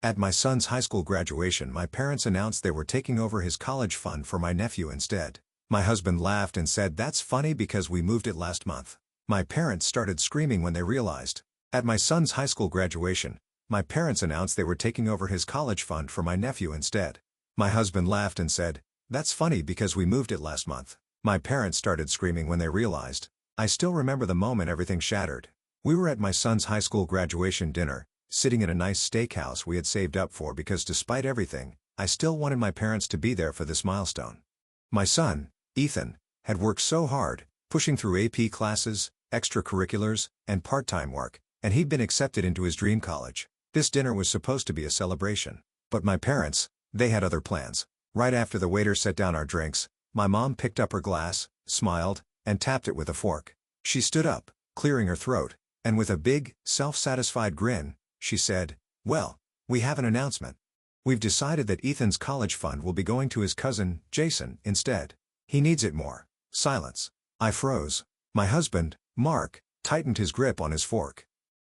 At my son's high school graduation, my parents announced they were taking over his college fund for my nephew instead. My husband laughed and said, "That's funny because we moved it last month." My parents started screaming when they realized. At my son's high school graduation, my parents announced they were taking over his college fund for my nephew instead. My husband laughed and said, "That's funny because we moved it last month." My parents started screaming when they realized. I still remember the moment everything shattered. We were at my son's high school graduation dinner, sitting at a nice steakhouse we had saved up for because despite everything, I still wanted my parents to be there for this milestone. My son, Ethan, had worked so hard, pushing through AP classes, extracurriculars, and part-time work, and he'd been accepted into his dream college. This dinner was supposed to be a celebration. But my parents, they had other plans. Right after the waiter set down our drinks, my mom picked up her glass, smiled, and tapped it with a fork. She stood up, clearing her throat, and with a big, self-satisfied grin, she said, "Well, we have an announcement. We've decided that Ethan's college fund will be going to his cousin, Jason, instead. He needs it more." Silence. I froze. My husband, Mark, tightened his grip on his fork.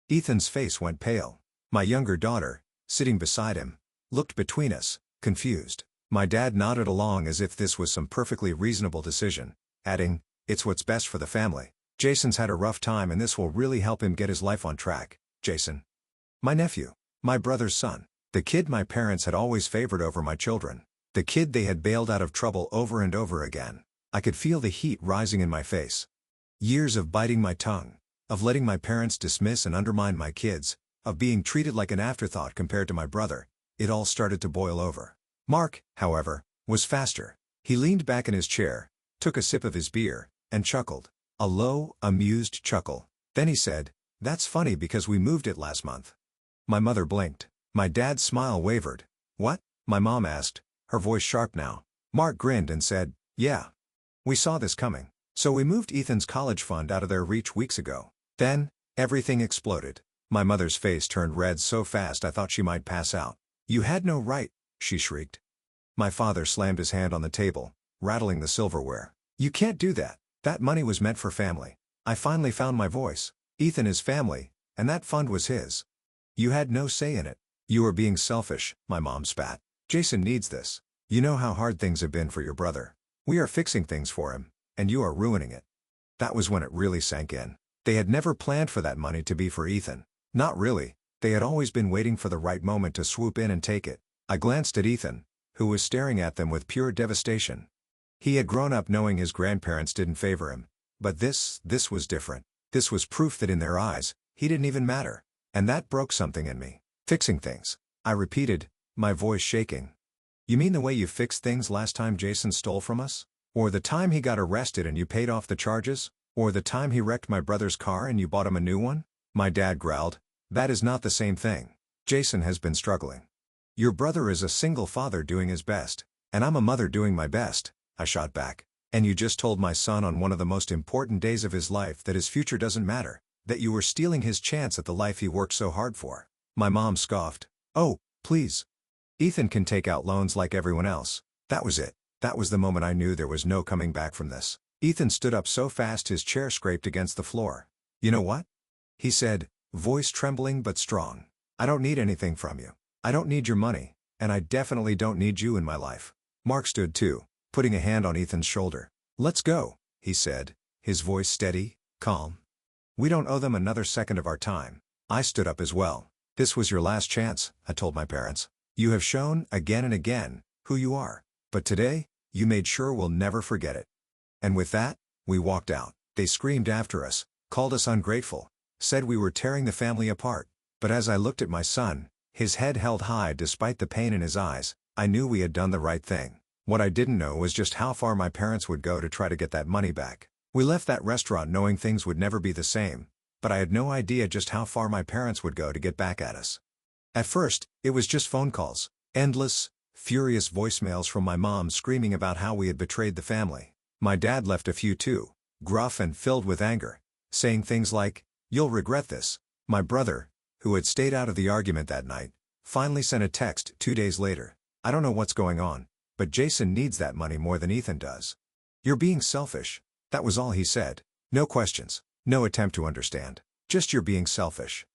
Ethan's face went pale. My younger daughter, sitting beside him, looked between us, confused. My dad nodded along as if this was some perfectly reasonable decision, adding, "It's what's best for the family. Jason's had a rough time and this will really help him get his life on track." Jason. My nephew. My brother's son. The kid my parents had always favored over my children. The kid they had bailed out of trouble over and over again. I could feel the heat rising in my face. Years of biting my tongue, of letting my parents dismiss and undermine my kids, of being treated like an afterthought compared to my brother, it all started to boil over. Mark, however, was faster. He leaned back in his chair, took a sip of his beer, and chuckled. A low, amused chuckle. Then he said, "That's funny because we moved it last month." My mother blinked. My dad's smile wavered. "What?" my mom asked, her voice sharp now. Mark grinned and said, "Yeah. We saw this coming. So we moved Ethan's college fund out of their reach weeks ago." Then, everything exploded. My mother's face turned red so fast I thought she might pass out. "You had no right," she shrieked. My father slammed his hand on the table, rattling the silverware. "You can't do that. That money was meant for family." I finally found my voice. "Ethan is family, and that fund was his. You had no say in it." "You are being selfish," my mom spat. "Jason needs this. You know how hard things have been for your brother. We are fixing things for him, and you are ruining it." That was when it really sank in. They had never planned for that money to be for Ethan. Not really. They had always been waiting for the right moment to swoop in and take it. I glanced at Ethan, who was staring at them with pure devastation. He had grown up knowing his grandparents didn't favor him. But this was different. This was proof that in their eyes, he didn't even matter. And that broke something in me. "Fixing things," I repeated, my voice shaking. "You mean the way you fixed things last time Jason stole from us? Or the time he got arrested and you paid off the charges? Or the time he wrecked my brother's car and you bought him a new one?" My dad growled, "That is not the same thing. Jason has been struggling. Your brother is a single father doing his best, and I'm a mother doing my best," I shot back. "And you just told my son on one of the most important days of his life that his future doesn't matter, that you were stealing his chance at the life he worked so hard for." My mom scoffed. "Oh, please. Ethan can take out loans like everyone else." That was it. That was the moment I knew there was no coming back from this. Ethan stood up so fast his chair scraped against the floor. "You know what?" he said, voice trembling but strong. "I don't need anything from you. I don't need your money, and I definitely don't need you in my life." Mark stood too, putting a hand on Ethan's shoulder. "Let's go," he said, his voice steady, calm. "We don't owe them another second of our time." I stood up as well. "This was your last chance," I told my parents. "You have shown, again and again, who you are. But today, you made sure we'll never forget it." And with that, we walked out. They screamed after us, called us ungrateful, said we were tearing the family apart. But as I looked at my son, his head held high despite the pain in his eyes, I knew we had done the right thing. What I didn't know was just how far my parents would go to try to get that money back. We left that restaurant knowing things would never be the same, but I had no idea just how far my parents would go to get back at us. At first, it was just phone calls, endless, furious voicemails from my mom screaming about how we had betrayed the family. My dad left a few too, gruff and filled with anger, saying things like, "You'll regret this." My brother, who had stayed out of the argument that night, finally sent a text 2 days later. "I don't know what's going on, but Jason needs that money more than Ethan does. You're being selfish." That was all he said. No questions, no attempt to understand. Just "you're being selfish."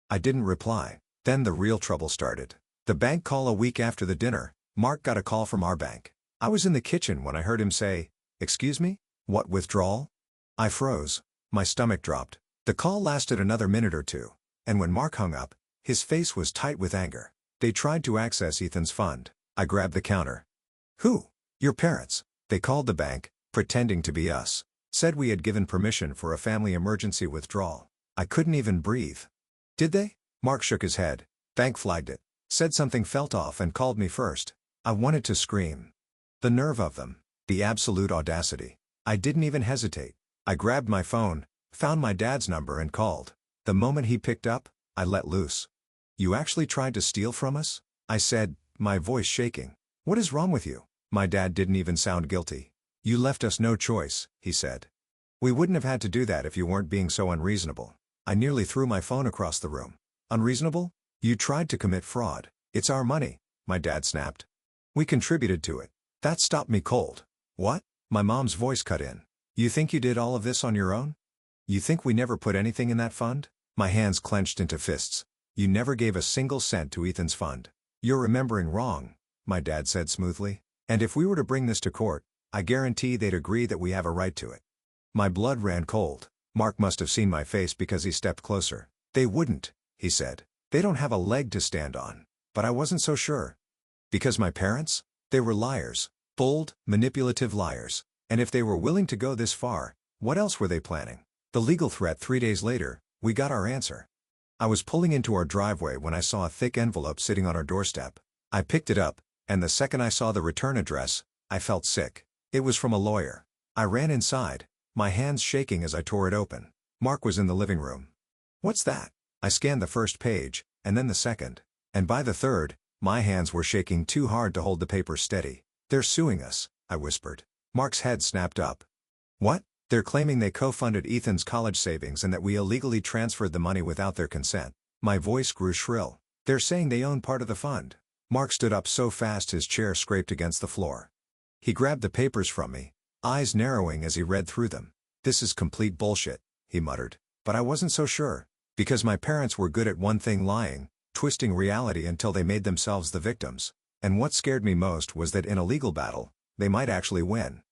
I didn't reply. Then the real trouble started. The bank call a week after the dinner, Mark got a call from our bank. I was in the kitchen when I heard him say, "Excuse me? What withdrawal?" I froze. My stomach dropped. The call lasted another minute or two, and when Mark hung up, his face was tight with anger. They tried to access Ethan's fund. I grabbed the counter. "Who?" "Your parents." They called the bank, pretending to be us. Said we had given permission for a family emergency withdrawal. I couldn't even breathe. "Did they?" Mark shook his head. "Bank flagged it. Said something felt off and called me first." I wanted to scream. The nerve of them. The absolute audacity. I didn't even hesitate. I grabbed my phone, found my dad's number and called. The moment he picked up, I let loose. "You actually tried to steal from us?" I said, my voice shaking. "What is wrong with you?" My dad didn't even sound guilty. "You left us no choice," he said. "We wouldn't have had to do that if you weren't being so unreasonable." I nearly threw my phone across the room. "Unreasonable? You tried to commit fraud. It's our money," my dad snapped. "We contributed to it." That stopped me cold. "What?" My mom's voice cut in. "You think you did all of this on your own? You think we never put anything in that fund?" My hands clenched into fists. "You never gave a single cent to Ethan's fund." "You're remembering wrong," my dad said smoothly. "And if we were to bring this to court, I guarantee they'd agree that we have a right to it." My blood ran cold. Mark must have seen my face because he stepped closer. "They wouldn't," he said. "They don't have a leg to stand on." But I wasn't so sure. Because my parents? They were liars. Bold, manipulative liars. And if they were willing to go this far, what else were they planning? The legal threat 3 days later, we got our answer. I was pulling into our driveway when I saw a thick envelope sitting on our doorstep. I picked it up, and the second I saw the return address, I felt sick. It was from a lawyer. I ran inside, my hands shaking as I tore it open. Mark was in the living room. "What's that?" I scanned the first page, and then the second. And by the third, my hands were shaking too hard to hold the paper steady. "They're suing us," I whispered. Mark's head snapped up. "What?" "They're claiming they co-funded Ethan's college savings and that we illegally transferred the money without their consent." My voice grew shrill. "They're saying they own part of the fund." Mark stood up so fast his chair scraped against the floor. He grabbed the papers from me, eyes narrowing as he read through them. "This is complete bullshit," he muttered. But I wasn't so sure. Because my parents were good at one thing: lying, twisting reality until they made themselves the victims. And what scared me most was that in a legal battle, they might actually win.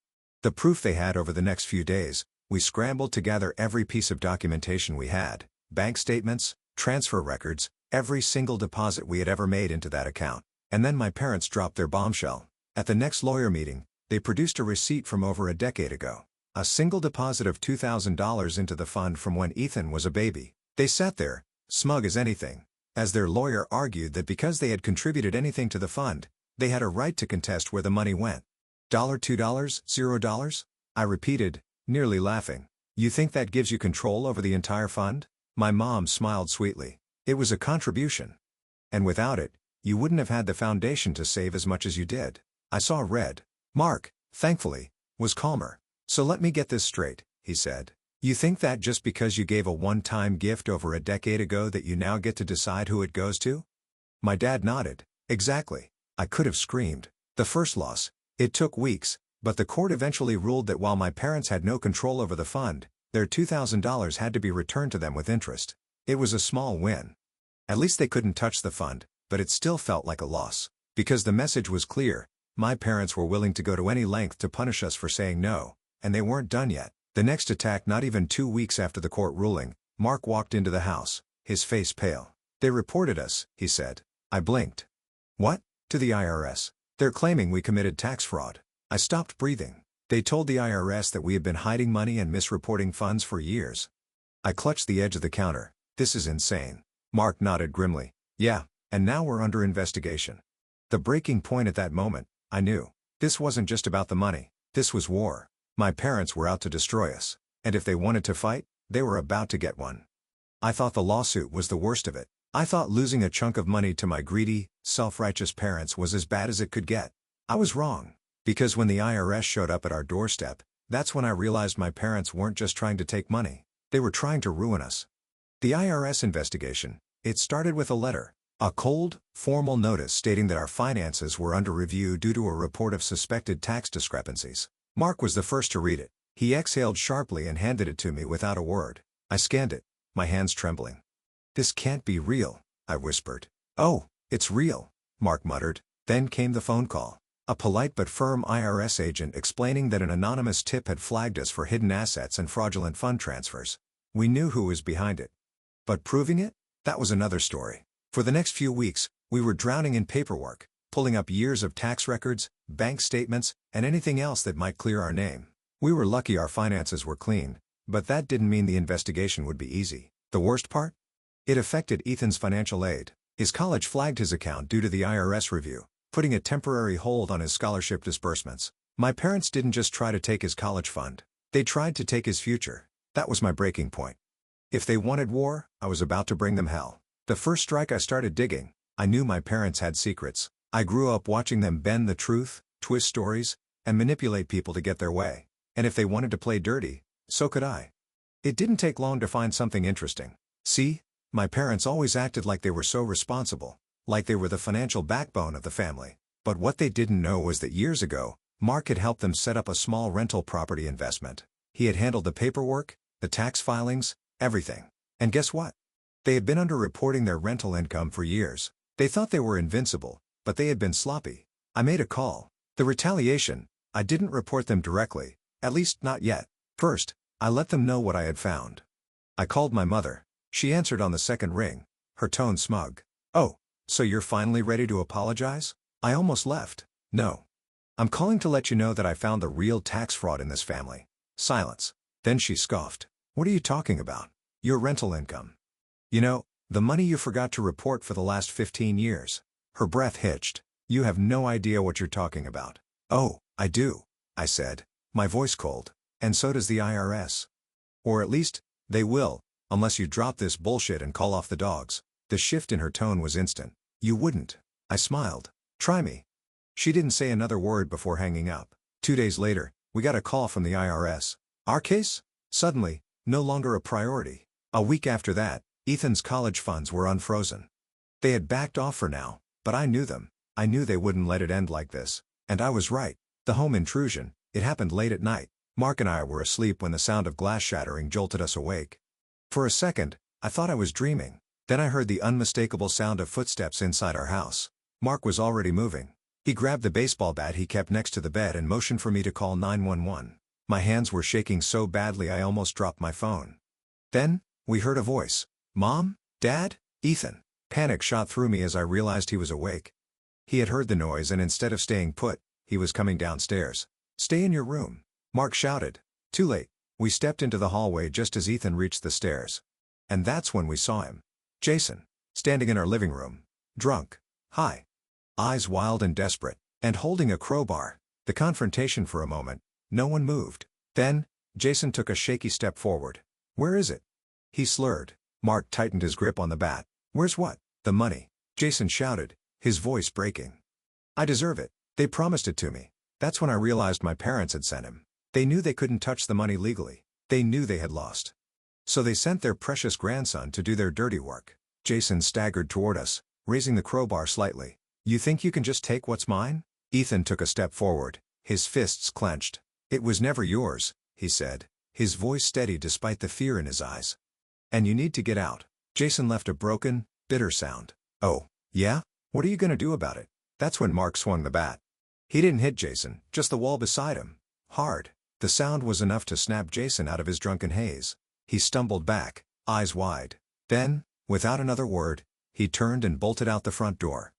The proof they had. Over the next few days, we scrambled to gather every piece of documentation we had: bank statements, transfer records, every single deposit we had ever made into that account. And then my parents dropped their bombshell. At the next lawyer meeting, they produced a receipt from over a decade ago. A single deposit of $2,000 into the fund from when Ethan was a baby. They sat there, smug as anything, as their lawyer argued that because they had contributed anything to the fund, they had a right to contest where the money went. $2, $0? I repeated, nearly laughing. "You think that gives you control over the entire fund?" My mom smiled sweetly. "It was a contribution. And without it, you wouldn't have had the foundation to save as much as you did." I saw red. Mark, thankfully, was calmer. "So let me get this straight," he said. "You think that just because you gave a one-time gift over a decade ago that you now get to decide who it goes to?" My dad nodded. "Exactly." I could have screamed. The first loss. It took weeks, but the court eventually ruled that while my parents had no control over the fund, their $2,000 had to be returned to them with interest. It was a small win. At least they couldn't touch the fund, but it still felt like a loss. Because the message was clear: my parents were willing to go to any length to punish us for saying no, and they weren't done yet. The next attack. Not even 2 weeks after the court ruling, Mark walked into the house, his face pale. "They reported us," he said. I blinked. "What?" "To the IRS. They're claiming we committed tax fraud." I stopped breathing. "They told the IRS that we had been hiding money and misreporting funds for years." I clutched the edge of the counter. "This is insane." Mark nodded grimly. "Yeah, and now we're under investigation." The breaking point at that moment, I knew. This wasn't just about the money. This was war. My parents were out to destroy us. And if they wanted to fight, they were about to get one. I thought the lawsuit was the worst of it. I thought losing a chunk of money to my greedy, self-righteous parents was as bad as it could get. I was wrong. Because when the IRS showed up at our doorstep, that's when I realized my parents weren't just trying to take money. They were trying to ruin us. The IRS investigation, it started with a letter. A cold, formal notice stating that our finances were under review due to a report of suspected tax discrepancies. Mark was the first to read it. He exhaled sharply and handed it to me without a word. I scanned it, my hands trembling. "This can't be real," I whispered. "Oh, it's real," Mark muttered. Then came the phone call. A polite but firm IRS agent explaining that an anonymous tip had flagged us for hidden assets and fraudulent fund transfers. We knew who was behind it. But proving it? That was another story. For the next few weeks, we were drowning in paperwork, pulling up years of tax records, bank statements, and anything else that might clear our name. We were lucky our finances were clean, but that didn't mean the investigation would be easy. The worst part? It affected Ethan's financial aid. His college flagged his account due to the IRS review, putting a temporary hold on his scholarship disbursements. My parents didn't just try to take his college fund. They tried to take his future. That was my breaking point. If they wanted war, I was about to bring them hell. The first strike I started digging, I knew my parents had secrets. I grew up watching them bend the truth, twist stories, and manipulate people to get their way. And if they wanted to play dirty, so could I. It didn't take long to find something interesting. See, my parents always acted like they were so responsible, like they were the financial backbone of the family. But what they didn't know was that years ago, Mark had helped them set up a small rental property investment. He had handled the paperwork, the tax filings, everything. And guess what? They had been underreporting their rental income for years. They thought they were invincible, but they had been sloppy. I made a call. The retaliation, I didn't report them directly, at least not yet. First, I let them know what I had found. I called my mother. She answered on the second ring, her tone smug. "Oh, so you're finally ready to apologize?" I almost left. "No. I'm calling to let you know that I found the real tax fraud in this family." Silence. Then she scoffed. "What are you talking about?" "Your rental income. You know, the money you forgot to report for the last 15 years. Her breath hitched. "You have no idea what you're talking about." "Oh, I do," I said, my voice cold. "And so does the IRS. Or at least, they will, unless you drop this bullshit and call off the dogs." The shift in her tone was instant. "You wouldn't." I smiled. "Try me." She didn't say another word before hanging up. 2 days later, we got a call from the IRS. Our case? Suddenly, no longer a priority. A week after that, Ethan's college funds were unfrozen. They had backed off for now, but I knew them. I knew they wouldn't let it end like this. And I was right. The home intrusion, it happened late at night. Mark and I were asleep when the sound of glass shattering jolted us awake. For a second, I thought I was dreaming. Then I heard the unmistakable sound of footsteps inside our house. Mark was already moving. He grabbed the baseball bat he kept next to the bed and motioned for me to call 911. My hands were shaking so badly I almost dropped my phone. Then, we heard a voice. "Mom? Dad? Ethan?" Panic shot through me as I realized he was awake. He had heard the noise and instead of staying put, he was coming downstairs. "Stay in your room," Mark shouted. Too late. We stepped into the hallway just as Ethan reached the stairs. And that's when we saw him. Jason, standing in our living room. Drunk. High. Eyes wild and desperate, and holding a crowbar. The confrontation for a moment. No one moved. Then, Jason took a shaky step forward. "Where is it?" He slurred. Mark tightened his grip on the bat. "Where's what?" "The money," Jason shouted, his voice breaking. "I deserve it. They promised it to me." That's when I realized my parents had sent him. They knew they couldn't touch the money legally. They knew they had lost. So they sent their precious grandson to do their dirty work. Jason staggered toward us, raising the crowbar slightly. "You think you can just take what's mine?" Ethan took a step forward, his fists clenched. "It was never yours," he said, his voice steady despite the fear in his eyes. "And you need to get out." Jason left a broken, bitter sound. "Oh, yeah? What are you going to do about it?" That's when Mark swung the bat. He didn't hit Jason, just the wall beside him. Hard. The sound was enough to snap Jason out of his drunken haze. He stumbled back, eyes wide. Then, without another word, he turned and bolted out the front door.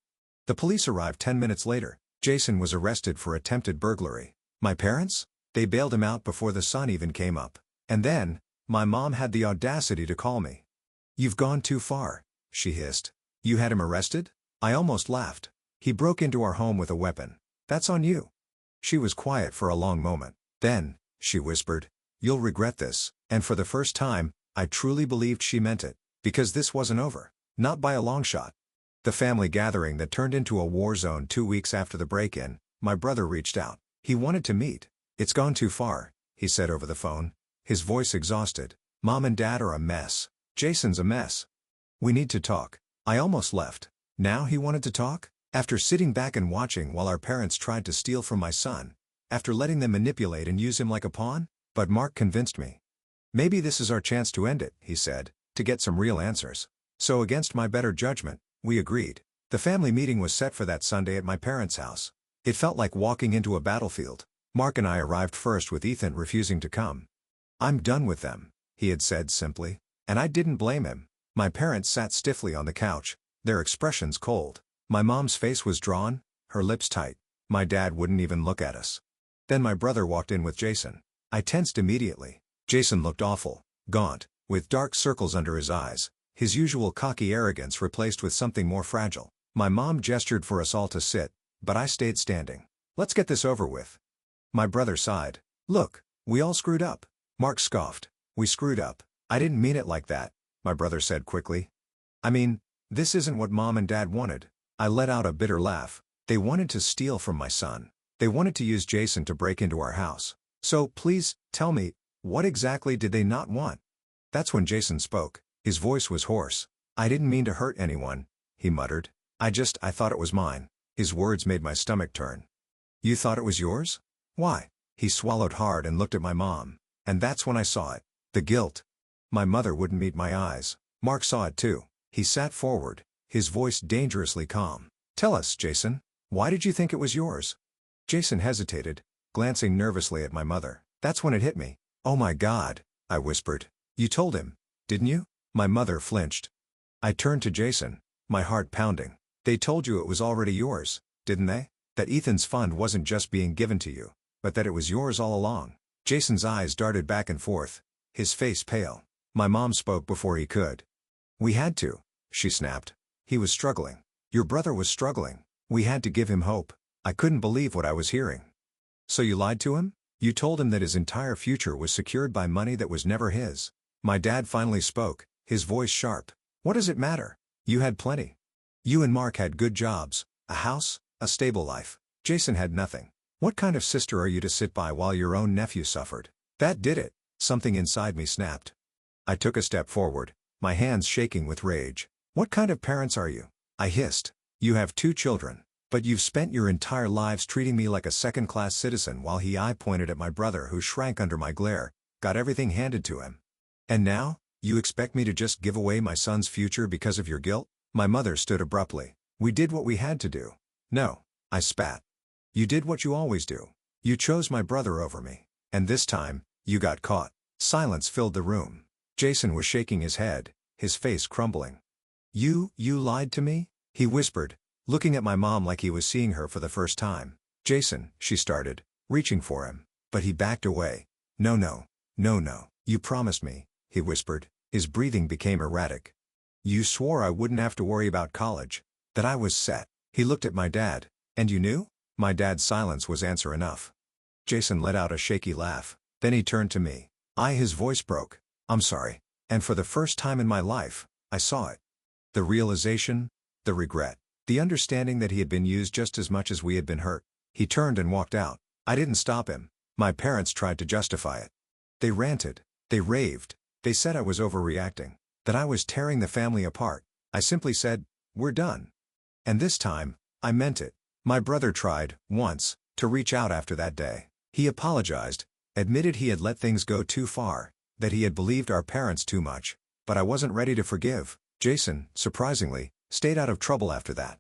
The police arrived 10 minutes later. Jason was arrested for attempted burglary. My parents? They bailed him out before the sun even came up. And then, my mom had the audacity to call me. "You've gone too far," she hissed. "You had him arrested?" I almost laughed. "He broke into our home with a weapon. That's on you." She was quiet for a long moment. Then, she whispered, "You'll regret this." And for the first time, I truly believed she meant it. Because this wasn't over. Not by a long shot. The family gathering that turned into a war zone 2 weeks after the break-in, my brother reached out. He wanted to meet. "It's gone too far," he said over the phone, his voice exhausted. "Mom and Dad are a mess. Jason's a mess. We need to talk." I almost left. Now he wanted to talk? After sitting back and watching while our parents tried to steal from my son? After letting them manipulate and use him like a pawn? But Mark convinced me. "Maybe this is our chance to end it," he said, "to get some real answers." So against my better judgment, we agreed. The family meeting was set for that Sunday at my parents' house. It felt like walking into a battlefield. Mark and I arrived first with Ethan refusing to come. "I'm done with them," he had said simply. And I didn't blame him. My parents sat stiffly on the couch, their expressions cold. My mom's face was drawn, her lips tight. My dad wouldn't even look at us. Then my brother walked in with Jason. I tensed immediately. Jason looked awful, gaunt, with dark circles under his eyes, his usual cocky arrogance replaced with something more fragile. My mom gestured for us all to sit, but I stayed standing. "Let's get this over with." My brother sighed. "Look, we all screwed up." Mark scoffed. "We screwed up. I didn't mean it like that," my brother said quickly. "I mean, this isn't what Mom and Dad wanted." I let out a bitter laugh. "They wanted to steal from my son. They wanted to use Jason to break into our house. So please, tell me, what exactly did they not want?" That's when Jason spoke. His voice was hoarse. "I didn't mean to hurt anyone," he muttered. I thought it was mine." His words made my stomach turn. "You thought it was yours? Why?" He swallowed hard and looked at my mom. And that's when I saw it. The guilt. My mother wouldn't meet my eyes. Mark saw it too. He sat forward, his voice dangerously calm. "Tell us, Jason. Why did you think it was yours?" Jason hesitated, glancing nervously at my mother. That's when it hit me. "Oh my God," I whispered. "You told him, didn't you?" My mother flinched. I turned to Jason, my heart pounding. "They told you it was already yours, didn't they? That Ethan's fund wasn't just being given to you, but that it was yours all along?" Jason's eyes darted back and forth, his face pale. My mom spoke before he could. "We had to," she snapped. "He was struggling. Your brother was struggling. We had to give him hope." I couldn't believe what I was hearing. "So you lied to him? You told him that his entire future was secured by money that was never his?" My dad finally spoke, his voice sharp. "What does it matter? You had plenty. You and Mark had good jobs, a house, a stable life. Jason had nothing. What kind of sister are you to sit by while your own nephew suffered?" That did it. Something inside me snapped. I took a step forward, my hands shaking with rage. "What kind of parents are you?" I hissed. "You have 2 children. But you've spent your entire lives treating me like a second-class citizen." While I pointed at my brother who shrank under my glare, got everything handed to him. "And now, you expect me to just give away my son's future because of your guilt?" My mother stood abruptly. "We did what we had to do." "No," I spat. "You did what you always do. You chose my brother over me. And this time, you got caught." Silence filled the room. Jason was shaking his head, his face crumbling. You lied to me?" he whispered, looking at my mom like he was seeing her for the first time. "Jason," she started, reaching for him, but he backed away. No, you promised me," he whispered. His breathing became erratic. "You swore I wouldn't have to worry about college, that I was set." He looked at my dad. "And you knew?" My dad's silence was answer enough. Jason let out a shaky laugh. Then he turned to me. His voice broke. "I'm sorry." And for the first time in my life, I saw it. The realization, the regret, the understanding that he had been used just as much as we had been hurt. He turned and walked out. I didn't stop him. My parents tried to justify it. They ranted. They raved. They said I was overreacting, that I was tearing the family apart. I simply said, "We're done." And this time, I meant it. My brother tried, once, to reach out after that day. He apologized, admitted he had let things go too far, that he had believed our parents too much, but I wasn't ready to forgive. Jason, surprisingly, stayed out of trouble after that.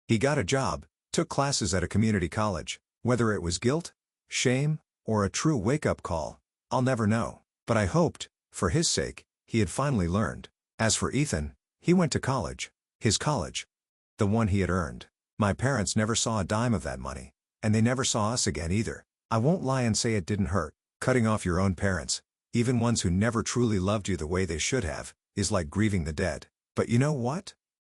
He got a job, took classes at a community college. Whether it was guilt, shame, or a true wake-up call, I'll never know. But I hoped, for his sake, he had finally learned. As for Ethan, he went to college. His college. The one he had earned. My parents never saw a dime of that money. And they never saw us again either. I won't lie and say it didn't hurt. Cutting off your own parents, even ones who never truly loved you the way they should have, is like grieving the dead. But you know what?